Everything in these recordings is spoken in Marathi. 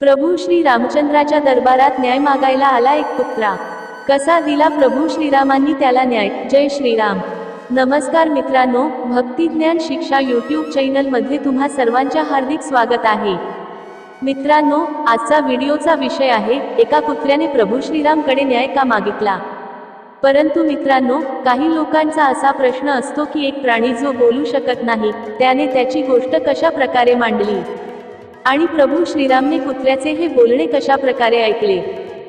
प्रभू श्री रामचंद्राच्या दरबारात न्याय मागायला आला एक कुत्रा. कसा दिला प्रभू श्रीरामांनी त्याला न्याय. जय श्रीराम. नमस्कार मित्रांनो, भक्ती ज्ञान शिक्षा यूट्यूब चॅनलमध्ये तुम्हा सर्वांचे हार्दिक स्वागत आहे. मित्रांनो, आजचा व्हिडिओचा विषय आहे एका कुत्र्याने प्रभू श्रीरामकडे न्याय का मागितला. परंतु मित्रांनो, काही लोकांचा असा प्रश्न असतो की एक प्राणी जो बोलू शकत नाही त्याने त्याची गोष्ट कशा प्रकारे मांडली आणि प्रभू श्रीरामने कुत्र्याचे हे बोलणे कशा प्रकारे ऐकले.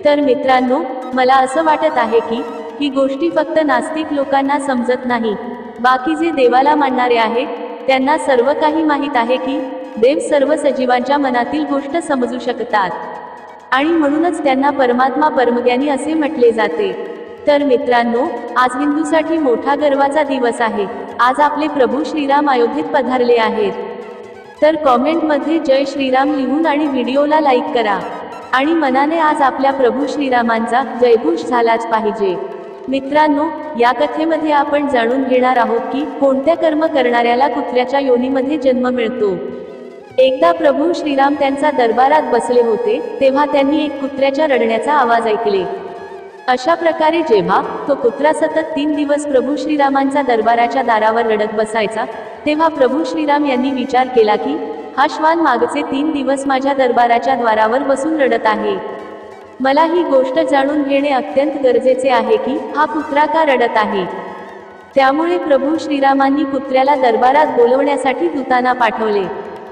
तर मित्रांनो, मला असं वाटत आहे की ही गोष्टी फक्त नास्तिक लोकांना समजत नाही. बाकी जे देवाला मानणारे आहेत त्यांना सर्व काही माहीत आहे की देव सर्व सजीवांच्या मनातील गोष्ट समजू शकतात आणि म्हणूनच त्यांना परमात्मा परमज्ञानी असे म्हटले जाते. तर मित्रांनो, आज हिंदूसाठी मोठा गर्वाचा दिवस आहे. आज आपले प्रभू श्रीराम अयोध्येत पधारले आहेत. तर कॉमेंटमध्ये जय श्रीराम लिहून आणि व्हिडिओला लाईक करा आणि मनाने आज आपल्या प्रभू श्रीरामांचा जयघोष झालाच पाहिजे. मित्रांनो, या कथेमध्ये आपण जाणून घेणार आहोत की कोणत्या कर्म करणाऱ्याला कुत्र्याच्या योनीमध्ये जन्म मिळतो. एकदा प्रभू श्रीराम त्यांच्या दरबारात बसले होते तेव्हा त्यांनी एक कुत्र्याच्या रडण्याचा आवाज ऐकले. अशा प्रकारे जेव्हा तो कुत्रा सतत 3 दिवस प्रभू श्रीरामांच्या दरबाराच्या दारावर रडत बसायचा तेव्हा प्रभू श्रीराम यांनी विचार केला की हा श्वान मागचे 3 दिवस माझ्या दरबाराच्या द्वारावर बसून रडत आहे. मला ही गोष्ट जाणून घेणे अत्यंत गरजेचे आहे की हा कुत्रा का रडत आहे. त्यामुळे प्रभू श्रीरामांनी कुत्र्याला दरबारात बोलवण्यासाठी दूतांना पाठवले.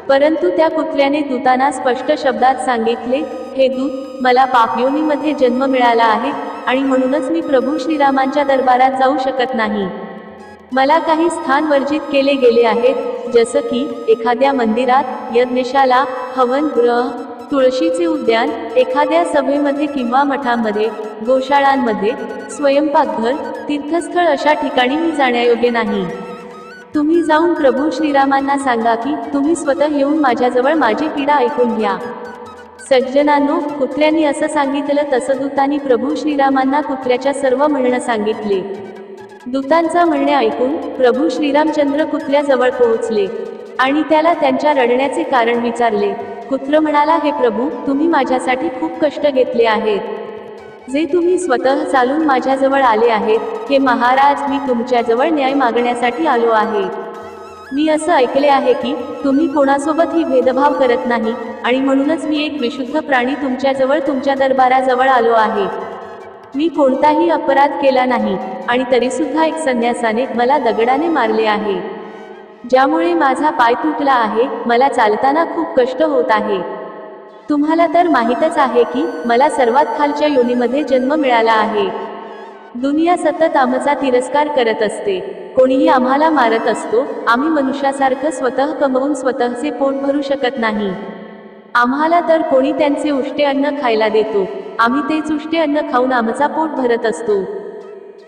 परंतु त्या कुत्र्याने दूतांना स्पष्ट शब्दात सांगितले, हे दूत, मला पापयोनीमध्ये जन्म मिळाला आहे आणि म्हणूनच मी प्रभू श्रीरामांच्या दरबारात जाऊ शकत नाही. मला काही स्थान वर्जित केले गेले आहेत, जसं की एखाद्या मंदिरात, यज्ञशाला, हवनगृह, तुळशीचे उद्यान, एखाद्या सभेमध्ये किंवा मठांमध्ये, गोशाळांमध्ये, स्वयंपाकघर, तीर्थस्थळ अशा ठिकाणी मी जाण्यायोग्य नाही. तुम्ही जाऊन प्रभू श्रीरामांना सांगा की तुम्ही स्वतः येऊन माझ्याजवळ माझी पीडा ऐकून घ्या. सज्जनांनो, कुत्र्यांनी असं सांगितलं तसं दूतांनी प्रभू श्रीरामांना कुत्र्याच्या सर्व म्हणणं सांगितले. दूतांचा म्हणणे ऐकून प्रभू श्रीरामचंद्र कुत्र्याजवळ पोहोचले आणि त्याला त्यांच्या रडण्याचे कारण विचारले. कुत्र म्हणाला, हे प्रभू, तुम्ही माझ्यासाठी खूप कष्ट घेतले आहेत, जे तुम्ही स्वतः चालून माझ्याजवळ आले आहेत. हे महाराज, मी तुमच्याजवळ न्याय मागण्यासाठी आलो आहे. मी असं ऐकले आहे की तुम्ही कोणासोबतही भेदभाव करत नाही आणि म्हणूनच मी एक विशुद्ध प्राणी तुमच्याजवळ तुमच्या दरबाराजवळ आलो आहे. मी कोणताही अपराध केला नाही आणि तरीसुद्धा एक संन्यासाने मला दगडाने मारले आहे, ज्यामुळे माझा पाय तुटला आहे. मला चालताना खूप कष्ट होत आहे. तुम्हाला तर माहीतच आहे की मला सर्वात खालच्या योनीमध्ये जन्म मिळाला आहे. दुनिया सतत आमचा तिरस्कार करत असते. कोणीही आम्हाला मारत असतो. आम्ही मनुष्यासारखं स्वतः कमवून स्वतःचे पोट भरू शकत नाही. आम्हाला तर कोणी त्यांचे उष्टे अन्न खायला देतो. आम्ही तेच उष्टे अन्न खाऊन आमचा पोट भरत असतो.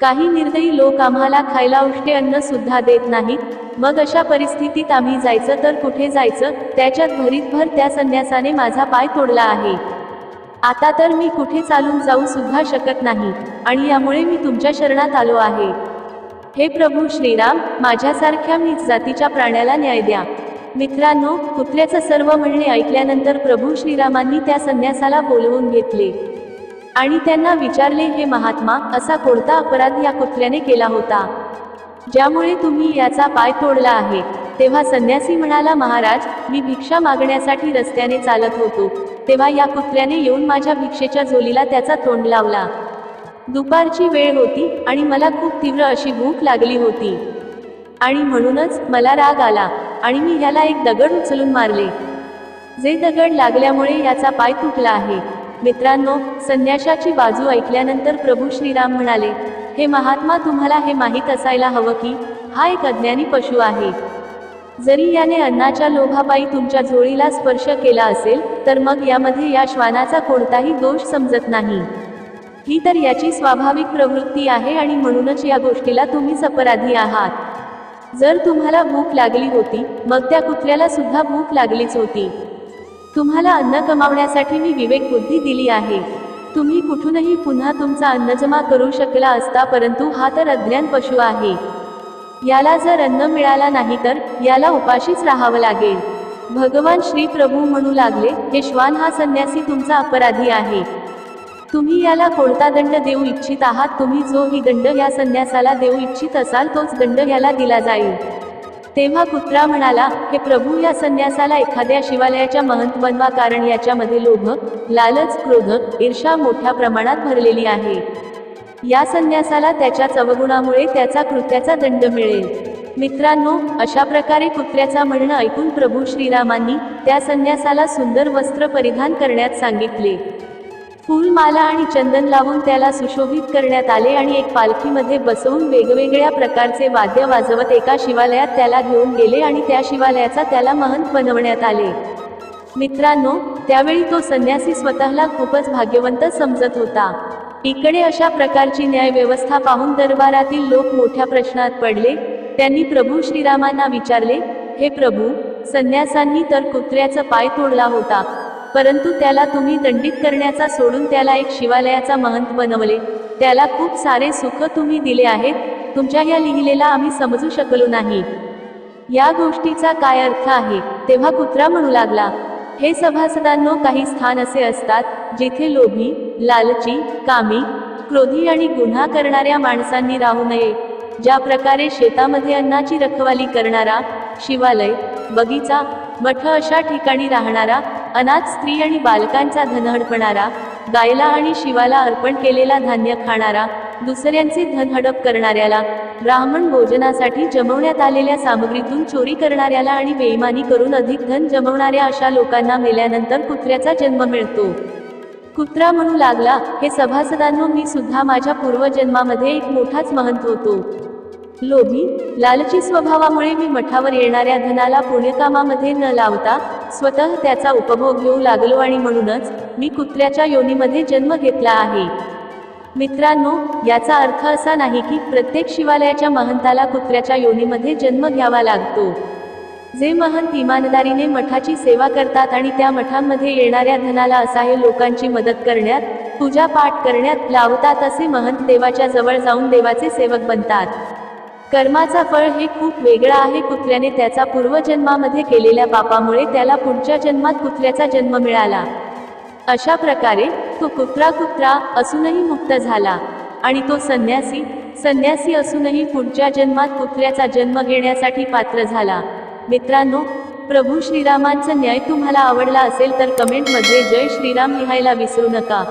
काही निर्दयी लोक आम्हाला खायला उष्टे अन्न सुद्धा देत नाहीत. मग अशा परिस्थितीत आम्ही जायचं तर कुठे जायचं. त्याच्यात भरीतभर त्या संन्यासाने माझा पाय तोडला आहे. आता तर मी कुठे चालून जाऊ सुद्धा शकत नाही आणि यामुळे मी तुमच्या शरणात आलो आहे. हे प्रभू श्रीराम, माझ्यासारख्या नीच जातीच्या प्राण्याला न्याय द्या. मित्रांनो, कुत्र्याचं सर्व म्हणणे ऐकल्यानंतर प्रभू श्रीरामांनी त्या संन्यासाला बोलवून घेतले आणि त्यांना विचारले, हे महात्मा, असा कोणता अपराध या कुत्र्याने केला होता ज्यामुळे तुम्ही याचा पाय तोडला आहे. तेव्हा संन्यासी म्हणाला, महाराज, मी भिक्षा मागण्यासाठी रस्त्याने चालत होतो तेव्हा या कुत्र्याने येऊन माझ्या भिक्षेच्या झोलीला त्याचा तोंड लावला. दुपारची वेळ होती आणि मला खूप तीव्र अशी भूक लागली होती आणि म्हणूनच मला राग आला आणि मी ह्याला एक दगड उचलून मारले, जे दगड लागल्यामुळे याचा पाय तुटला आहे. मित्रांनो, संन्याशाची बाजू ऐकल्यानंतर प्रभू श्रीराम म्हणाले, हे महात्मा, तुम्हाला हे माहीत असायला हवं की हा एक अज्ञानी पशु आहे. जरी याने अन्नाच्या लोभापायी तुमच्या झोळीला स्पर्श केला असेल तर मग यामध्ये या श्वानाचा कोणताही दोष समजत नाही. ही तर याची स्वाभाविक प्रवृत्ती आहे आणि म्हणूनच या गोष्टीला तुम्हीच अपराधी आहात. जर तुम्हाला भूक लागली होती मग त्या कुत्र्याला सुद्धा भूक लागलीच होती. तुम्हाला अन्न कमावण्यासाठी मी विवेक बुद्धी दिली आहे. तुम्ही कुठूनही पुन्हा तुमचा अन्न जमा करू शकला असता, परंतु हा तर अज्ञान पशु आहे. याला जर अन्न मिळाला नाही तर याला उपाशीच राहावं लागेल. भगवान श्री प्रभू म्हणू लागले, हे श्वान, हा संन्यासी तुमचा अपराधी आहे. तुम्ही याला कोणता दंड देऊ इच्छित आहात? तुम्ही जो ही दंड या संन्यासाला देऊ इच्छित असाल तोच दंड याला दिला जाईल. तेव्हा कुत्रा म्हणाला, हे प्रभू, या संन्यासाला एखाद्या शिवालयाच्या महंत बनवा, कारण याच्यामध्ये लोभ, लालच, क्रोध, ईर्षा मोठ्या प्रमाणात भरलेली आहे. या संन्यासाला त्याच्याच अवगुणामुळे त्याचा कृत्याचा दंड मिळेल. मित्रांनो, अशा प्रकारे कुत्र्याचा म्हणणं ऐकून प्रभू श्रीरामांनी त्या संन्यासाला सुंदर वस्त्र परिधान करण्यात सांगितले. फूलमाला आणि चंदन लावून त्याला सुशोभित करण्यात आले आणि एक पालखीमध्ये बसवून वेगवेगळ्या प्रकारचे वाद्य वाजवत एका शिवालयात त्याला घेऊन गेले आणि त्या शिवालयाचा त्याला महंत बनवण्यात आले. मित्रांनो, त्यावेळी तो संन्यासी स्वतःला खूपच भाग्यवंत समजत होता. इकडे अशा प्रकारची न्याय व्यवस्था पाहून दरबारातील लोक मोठ्या प्रश्नात पडले. त्यांनी प्रभू श्रीरामांना विचारले, हे प्रभू, संन्यासांनी तर कुत्र्याचा पाय तोडला होता, परंतु त्याला तुम्ही दंडित करण्याचा सोडून त्याला एक शिवालयाचा महंत बनवले. त्याला खूप सारे सुख तुम्ही दिले आहेत. तुमच्या या लिहिलेला आम्ही समजू शकलो नाही. या गोष्टीचा काय अर्थ आहे? तेव्हा कुत्रा म्हणू लागला, हे सभासदांनो, काही स्थान असे असतात जिथे लोभी, लालची, कामी, क्रोधी आणि गुन्हा करणाऱ्या माणसांनी राहू नये. ज्या प्रकारे शेतामध्ये अन्नाची रखवाली करणारा, शिवालय, बगीचा, मठ अशा ठिकाणी राहणारा, अनाथ स्त्री आणि बालकांचा धनहडपणारा, गायला आणि शिवाला अर्पण केलेला धान्य खाणारा, दुसऱ्यांचे धन हडप करणाऱ्याला, ब्राह्मण भोजनासाठी जमवण्यात आलेल्या सामग्रीतून चोरी करणाऱ्याला आणि बेईमानी करून अधिक धन जमवणाऱ्या अशा लोकांना मेल्यानंतर कुत्र्याचा जन्म मिळतो. कुत्रा म्हणू लागला, हे सभासदांनो, मी सुद्धा माझ्या पूर्वजन्मामध्ये एक मोठाच महंत होतो. लोभी, लालची स्वभावामुळे मी मठावर येणाऱ्या धनाला पुण्यकामामध्ये न लावता स्वतः त्याचा उपभोग घेऊ लागलो आणि म्हणूनच मी कुत्र्याच्या योनीमध्ये जन्म घेतला आहे. मित्रांनो, याचा अर्थ असा नाही की प्रत्येक शिवालयाच्या महंताला कुत्र्याच्या योनीमध्ये जन्म घ्यावा लागतो. जे महंत इमानदारीने मठाची सेवा करतात आणि त्या मठांमध्ये येणाऱ्या धनाला असहाय्य लोकांची मदत करण्यात, पूजा पाठ करण्यात लावतात, असे महंत देवाच्या जवळ जाऊन देवाचे सेवक बनतात. कर्माचा फळ हे खूप वेगळं आहे. कुत्र्याने त्याचा पूर्वजन्मामध्ये केलेल्या पापामुळे त्याला पुढच्या जन्मात कुत्र्याचा जन्म मिळाला. अशा प्रकारे तो कुत्रा असूनही मुक्त झाला आणि तो संन्यासी असूनही पुढच्या जन्मात कुत्र्याचा जन्म घेण्यासाठी पात्र झाला. मित्रांनो, प्रभू श्रीरामांचा न्याय तुम्हाला आवडला असेल तर कमेंटमध्ये जय श्रीराम लिहायला विसरू नका.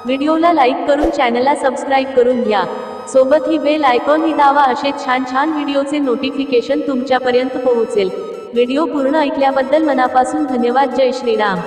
व्हिडिओला लाईक करून चॅनलला सबस्क्राईब करून घ्या. सोबत ही बेल आयकॉन ही दावा, असे छान छान व्हिडिओचे नोटिफिकेशन तुमच्यापर्यंत पोहोचेल. व्हिडिओ पूर्ण ऐकल्याबद्दल मनापासून धन्यवाद. जय श्रीराम.